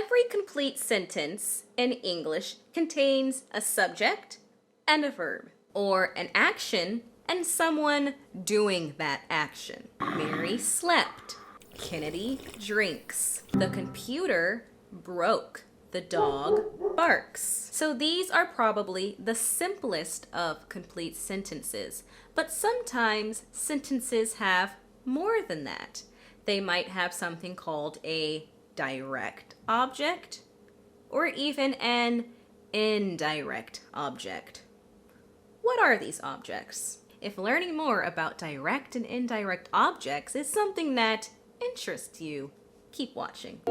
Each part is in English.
Every complete sentence in English contains a subject and a verb, or an action and someone doing that action. Mary slept. Kennedy drinks. The computer broke. The dog barks. So these are probably the simplest of complete sentences, but sometimes sentences have more than that. They might have something called a direct object or even an indirect object. What are these objects? If learning more about direct and indirect objects is something that interests you, keep watching.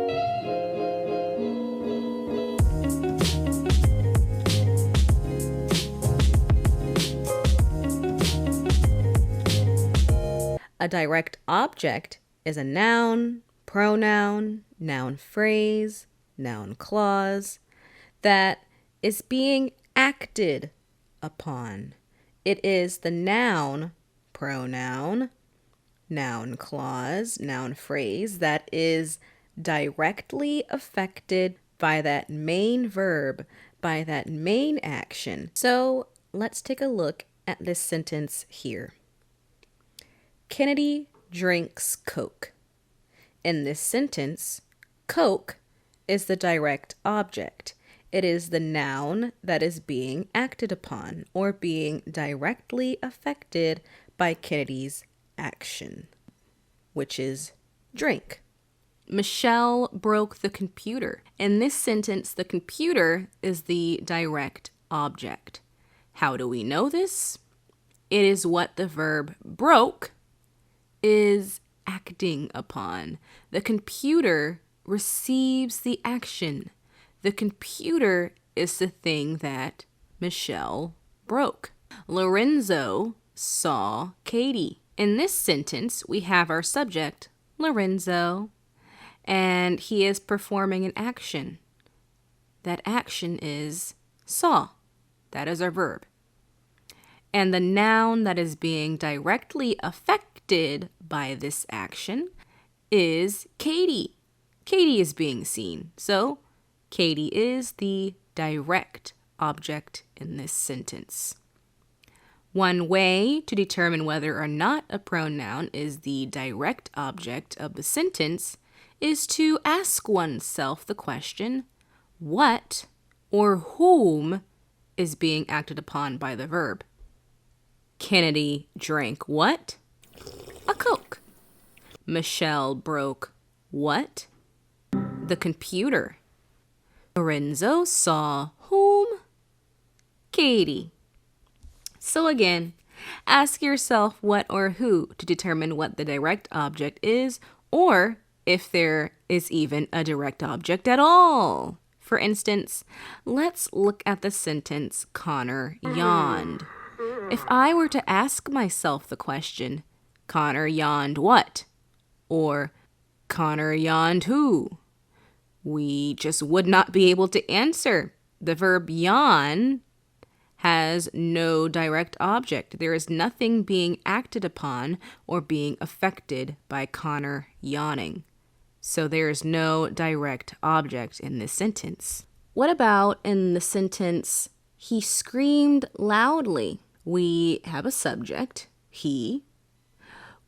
A direct object is a noun, pronoun, noun phrase, noun clause that is being acted upon. It is the noun, pronoun, noun clause, noun phrase that is directly affected by that main verb, by that main action. So let's take a look at this sentence here. Kennedy drinks Coke. In this sentence, Coke is the direct object. It is the noun that is being acted upon or being directly affected by Kennedy's action, which is drink. Michelle broke the computer. In this sentence, the computer is the direct object. How do we know this? It is what the verb broke is acting upon. The computer receives the action. The computer is the thing that Michelle broke. Lorenzo saw Katie. In this sentence, we have our subject, Lorenzo, and he is performing an action. That action is saw. That is our verb. And the noun that is being directly affected by this action is Katie. Katie is being seen. So Katie is the direct object in this sentence. One way to determine whether or not a pronoun is the direct object of the sentence is to ask oneself the question, what or whom is being acted upon by the verb? Kennedy drank what? A Coke. Michelle broke what? The computer. Lorenzo saw whom? Katie. So again, ask yourself what or who to determine what the direct object is, or if there is even a direct object at all. For instance, let's look at the sentence, Connor yawned. If I were to ask myself the question, Connor yawned what? Or Connor yawned who? We just would not be able to answer. The verb yawn has no direct object. There is nothing being acted upon or being affected by Connor yawning. So there is no direct object in this sentence. What about in the sentence, he screamed loudly? We have a subject, he.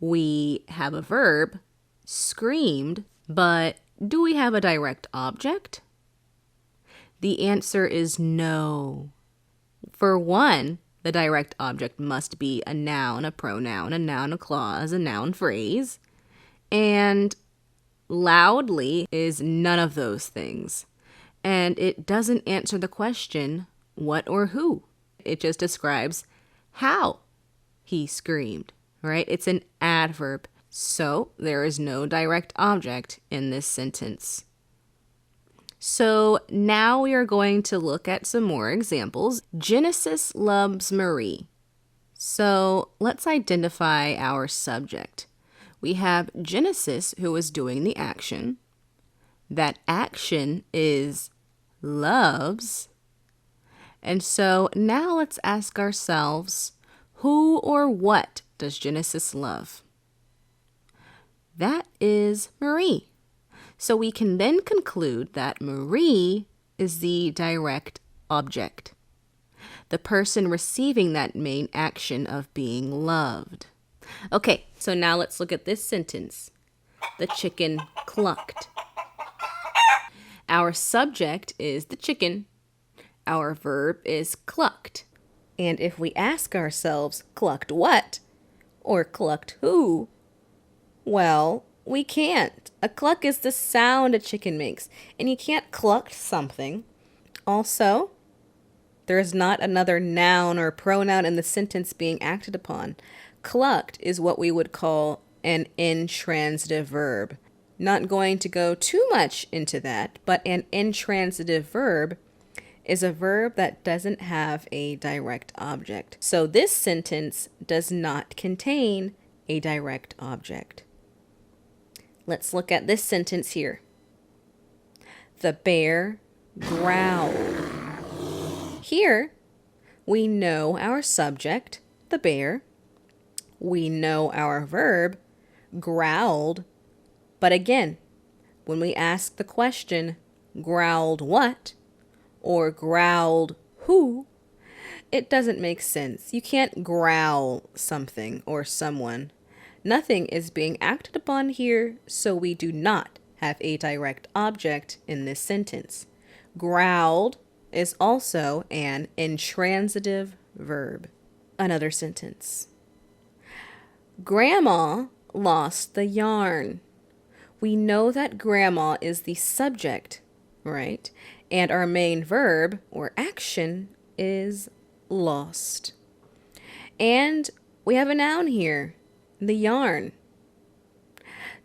We have a verb, screamed, but do we have a direct object? The answer is no. For one, the direct object must be a noun, a pronoun, a noun, a clause, a noun phrase. And loudly is none of those things. And it doesn't answer the question, what or who. It just describes how he screamed, right? It's an adverb. So there is no direct object in this sentence. So now we are going to look at some more examples. Genesis loves Marie. So let's identify our subject. We have Genesis, who is doing the action. That action is loves. And so now let's ask ourselves, who or what does Genesis love? That is Marie. So we can then conclude that Marie is the direct object, the person receiving that main action of being loved. Okay, so now let's look at this sentence. The chicken clucked. Our subject is the chicken. Our verb is clucked. And if we ask ourselves, clucked what? Or clucked who? Well, we can't. A cluck is the sound a chicken makes, and you can't cluck something. Also, there is not another noun or pronoun in the sentence being acted upon. Clucked is what we would call an intransitive verb. Not going to go too much into that, but an intransitive verb is a verb that doesn't have a direct object. So this sentence does not contain a direct object. Let's look at this sentence here. The bear growled. Here, we know our subject, the bear. We know our verb, growled. But again, when we ask the question, growled what? Or growled who? It doesn't make sense. You can't growl something or someone. Nothing is being acted upon here, so we do not have a direct object in this sentence. Growled is also an intransitive verb. Another sentence. Grandma lost the yarn. We know that grandma is the subject, right? And our main verb or action is lost. And we have a noun here, the yarn.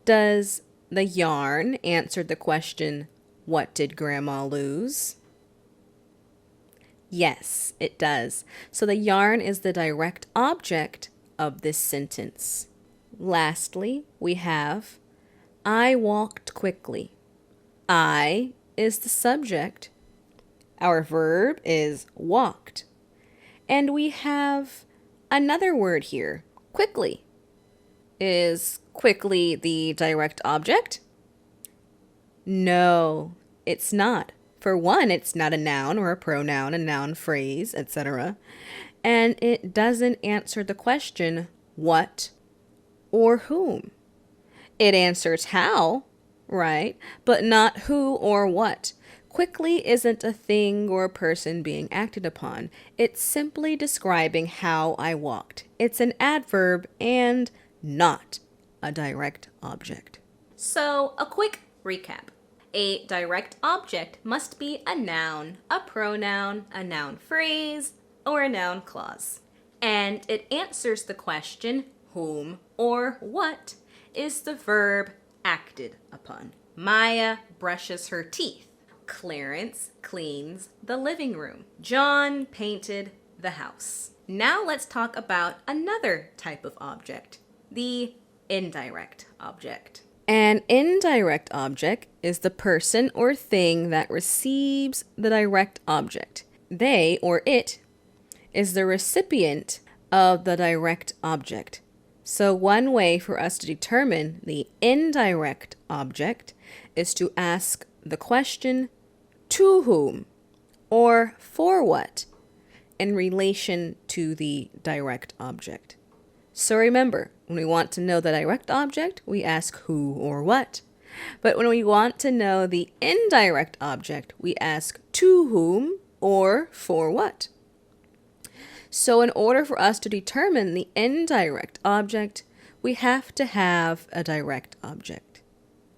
Does the yarn answer the question, what did grandma lose? Yes, it does. So the yarn is the direct object of this sentence. Lastly, we have I walked quickly. I is the subject. Our verb is walked. And we have another word here, quickly. Is quickly the direct object? No, it's not. For one, it's not a noun or a pronoun, a noun phrase, etc. And it doesn't answer the question, what or whom. It answers how, right? But not who or what. Quickly isn't a thing or a person being acted upon. It's simply describing how I walked. It's an adverb and not a direct object. So, a quick recap. A direct object must be a noun, a pronoun, a noun phrase, or a noun clause. And it answers the question, whom or what is the verb acted upon. Maya brushes her teeth. Clarence cleans the living room. John painted the house. Now let's talk about another type of object, the indirect object. An indirect object is the person or thing that receives the direct object. They, or it, is the recipient of the direct object. So one way for us to determine the indirect object is to ask the question, to whom or for what in relation to the direct object. So remember, when we want to know the direct object, we ask who or what. But when we want to know the indirect object, we ask to whom or for what. So in order for us to determine the indirect object, we have to have a direct object.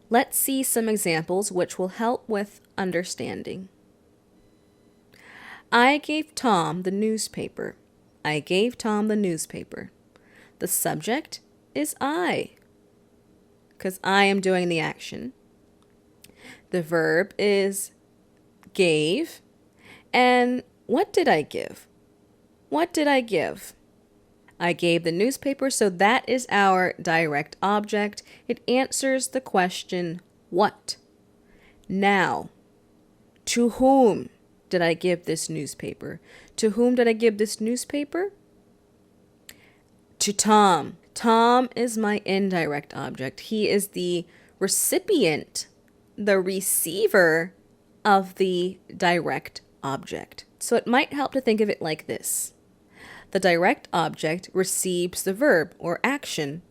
Let's see some examples which will help with understanding. I gave Tom the newspaper. I gave Tom the newspaper. The subject is I, because I am doing the action. The verb is gave. And what did I give? What did I give? I gave the newspaper, so that is our direct object. It answers the question, what? Now, to whom did I give this newspaper? To whom did I give this newspaper? To Tom. Tom is my indirect object. He is the recipient the receiver of the direct object. So it might help to think of it like this. The direct object receives the verb or action,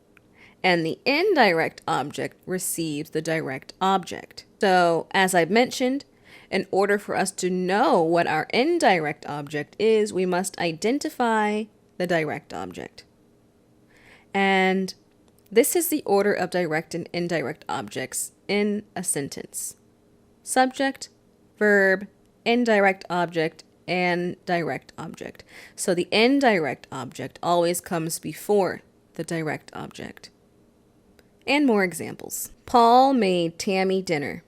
and the indirect object receives the direct object. So, as I've mentioned, in order for us to know what our indirect object is, we must identify the direct object. And this is the order of direct and indirect objects in a sentence. Subject, verb, indirect object, and direct object. So the indirect object always comes before the direct object. And more examples. Paul made Tammy dinner.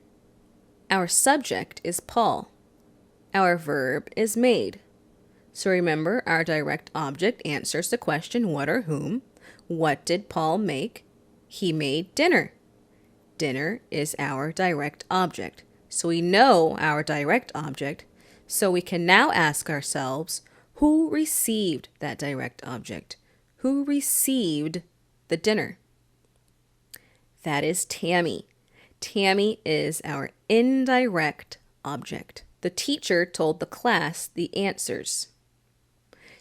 Our subject is Paul. Our verb is made. So remember, our direct object answers the question what or whom. What did Paul make? He made dinner. Dinner is our direct object. So we know our direct object, so we can now ask ourselves, who received that direct object? Who received the dinner? That is Tammy. Tammy is our indirect object. The teacher told the class the answers.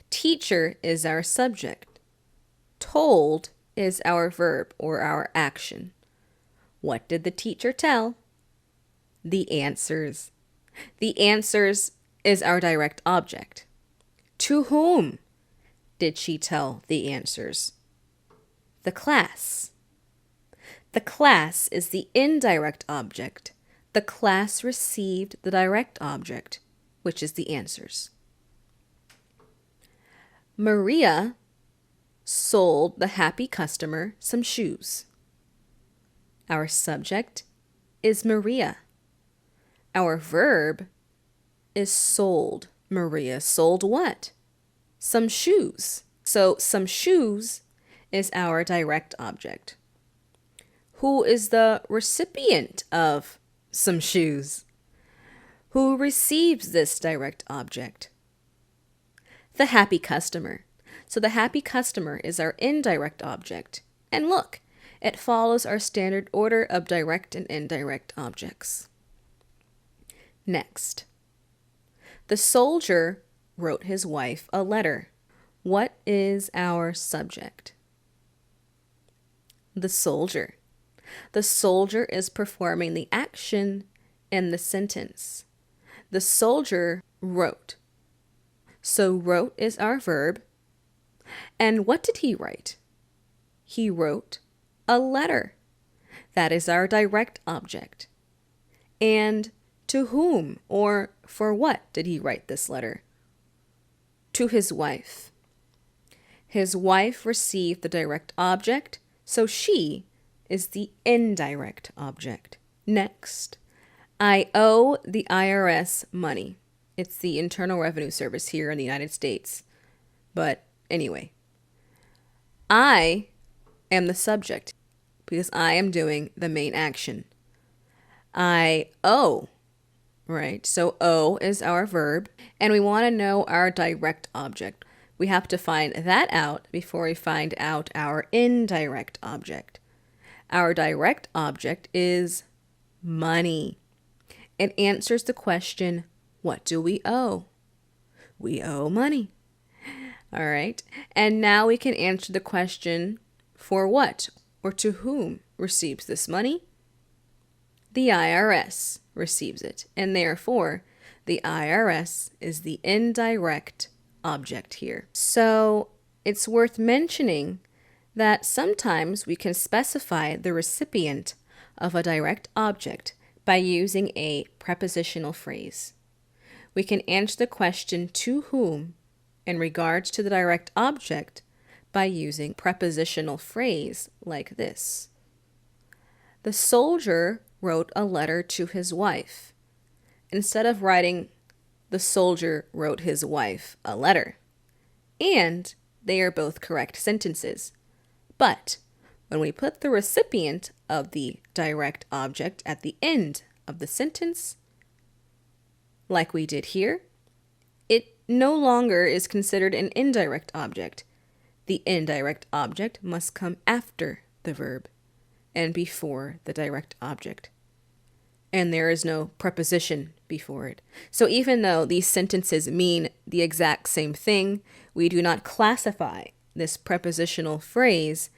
Teacher is our subject. Told is our verb or our action. What did the teacher tell? The answers. The answers is our direct object. To whom did she tell the answers? The class. The class is the indirect object. The class received the direct object, which is the answers. Maria sold the happy customer some shoes. Our subject is Maria. Our verb is sold. Maria sold what? Some shoes. So some shoes is our direct object. Who is the recipient of some shoes? Who receives this direct object? The happy customer. So the happy customer is our indirect object. And look, it follows our standard order of direct and indirect objects. Next, the soldier wrote his wife a letter. What is our subject? The soldier. The soldier is performing the action in the sentence. The soldier wrote. So wrote is our verb. And what did he write? He wrote a letter. That is our direct object. And to whom or for what did he write this letter? To his wife. His wife received the direct object, so she is the indirect object. Next, I owe the IRS money. It's the Internal Revenue Service here in the United States. But anyway, I am the subject because I am doing the main action. I owe, right? So owe is our verb, and we want to know our direct object. We have to find that out before we find out our indirect object. Our direct object is money. It answers the question, what do we owe? We owe money. All right. And now we can answer the question, for what or to whom receives this money? The IRS receives it. And therefore, the IRS is the indirect object here. So it's worth mentioning that sometimes we can specify the recipient of a direct object by using a prepositional phrase. We can answer the question to whom in regards to the direct object by using prepositional phrase like this. The soldier wrote a letter to his wife. Instead of writing, the soldier wrote his wife a letter. And they are both correct sentences. But when we put the recipient of the direct object at the end of the sentence, like we did here, it no longer is considered an indirect object. The indirect object must come after the verb and before the direct object. and there is no preposition before it. So even though these sentences mean the exact same thing, we do not classify this prepositional phrase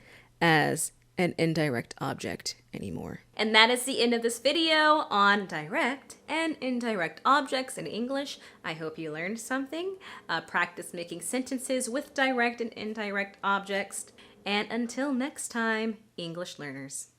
as an indirect object anymore. And that is the end of this video on direct and indirect objects in English. I hope you learned something. Practice making sentences with direct and indirect objects. And until next time, English learners.